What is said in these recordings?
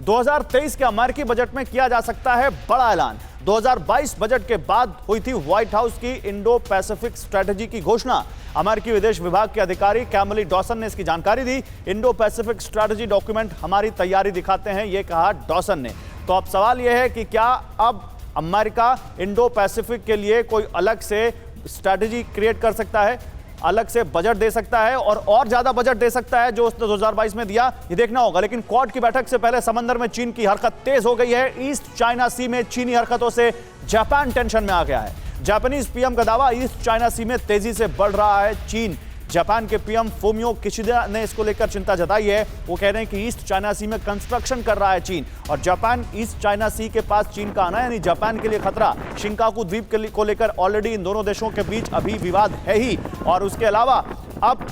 2023 के अमेरिकी बजट में किया जा सकता है बड़ा ऐलान। 2022 बजट के बाद हुई थी व्हाइट हाउस की इंडो पैसिफिक स्ट्रेटजी की घोषणा। अमेरिकी विदेश विभाग के अधिकारी कैमली डॉसन ने इसकी जानकारी दी। इंडो पैसिफिक स्ट्रेटजी डॉक्यूमेंट हमारी तैयारी दिखाते हैं, यह कहा डॉसन ने। तो अब सवाल यह है कि क्या अब अमेरिका इंडो पैसिफिक के लिए कोई अलग से स्ट्रेटजी क्रिएट कर सकता है, अलग से बजट दे सकता है और ज्यादा बजट दे सकता है जो उसने 2022 में दिया, ये देखना होगा। लेकिन क्वाड की बैठक से पहले समंदर में चीन की हरकत तेज हो गई है। ईस्ट चाइना सी में चीनी हरकतों से जापान टेंशन में आ गया है। जापानीज पीएम का दावा, ईस्ट चाइना सी में तेजी से बढ़ रहा है चीन। जापान के पीएम फूमियो किशिदा ने इसको लेकर चिंता जताई है। वो कह रहे हैं कि ईस्ट चाइना सी में कंस्ट्रक्शन कर रहा है चीन और जापान ईस्ट चाइना सी के पास चीन का आना यानी जापान के लिए खतरा। शिंकाकू द्वीप को लेकर ऑलरेडी इन दोनों देशों के बीच अभी विवाद है ही, और उसके अलावा अब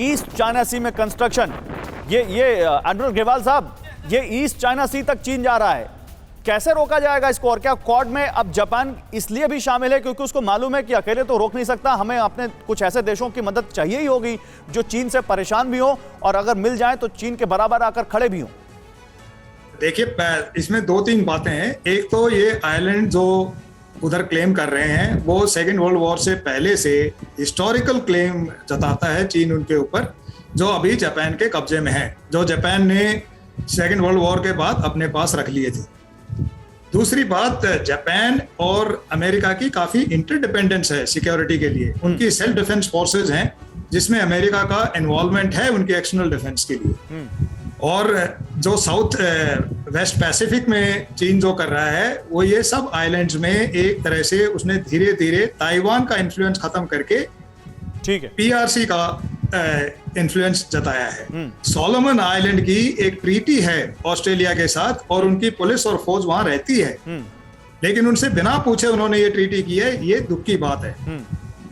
ईस्ट चाइना सी में कंस्ट्रक्शन, ये एडमिरल ग्रेवाल साहब, ये ईस्ट चाइना सी तक चीन जा रहा है, कैसे रोका जाएगा इसको? और क्या क्वाड में अब जापान इसलिए भी शामिल है क्योंकि उसको मालूम है कि अकेले तो रोक नहीं सकता, हमें अपने कुछ ऐसे देशों की मदद चाहिए ही होगी जो चीन से परेशान भी हो और अगर मिल जाए तो चीन के बराबर आकर खड़े भी हों। देखिए, इसमें दो तीन बातें हैं। एक तो ये आइलैंड जो उधर क्लेम कर रहे हैं वो सेकेंड वर्ल्ड वॉर से पहले से हिस्टोरिकल क्लेम जताता है चीन उनके ऊपर, जो अभी जापान के कब्जे में है, जो जापान ने सेकेंड वर्ल्ड वॉर के बाद अपने पास रख लिए थे। दूसरी बात, जापान और अमेरिका की काफी इंटरडिपेंडेंस है सिक्योरिटी के लिए। उनकी सेल्फ डिफेंस फोर्सेज हैं जिसमें अमेरिका का इन्वॉल्वमेंट है उनके एक्सटर्नल डिफेंस के लिए। और जो साउथ वेस्ट पैसिफिक में चीन जो कर रहा है वो ये सब आइलैंड्स में एक तरह से उसने धीरे धीरे ताइवान का इन्फ्लुएंस खत्म करके ठीक है पीआरसी का इन्फ्लुएंस जताया है। सोलोमन आइलैंड की एक ट्रीटी है ऑस्ट्रेलिया के साथ और उनकी पुलिस और फौज वहां रहती है, लेकिन उनसे बिना पूछे उन्होंने ये ट्रीटी की है, ये दुख की बात है।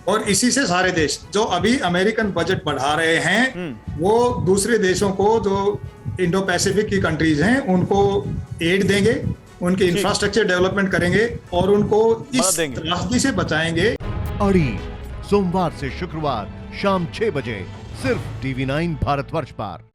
और इसी से सारे देश जो अभी अमेरिकन बजट बढ़ा रहे हैं वो दूसरे देशों को, जो इंडो पैसिफिक की कंट्रीज हैं, उनको एड देंगे, उनके इंफ्रास्ट्रक्चर डेवलपमेंट करेंगे और उनको इस त्रासदी से बचाएंगे। अड़ी सोमवार से शुक्रवार शाम 6 बजे सिर्फ TV9 भारतवर्ष पर।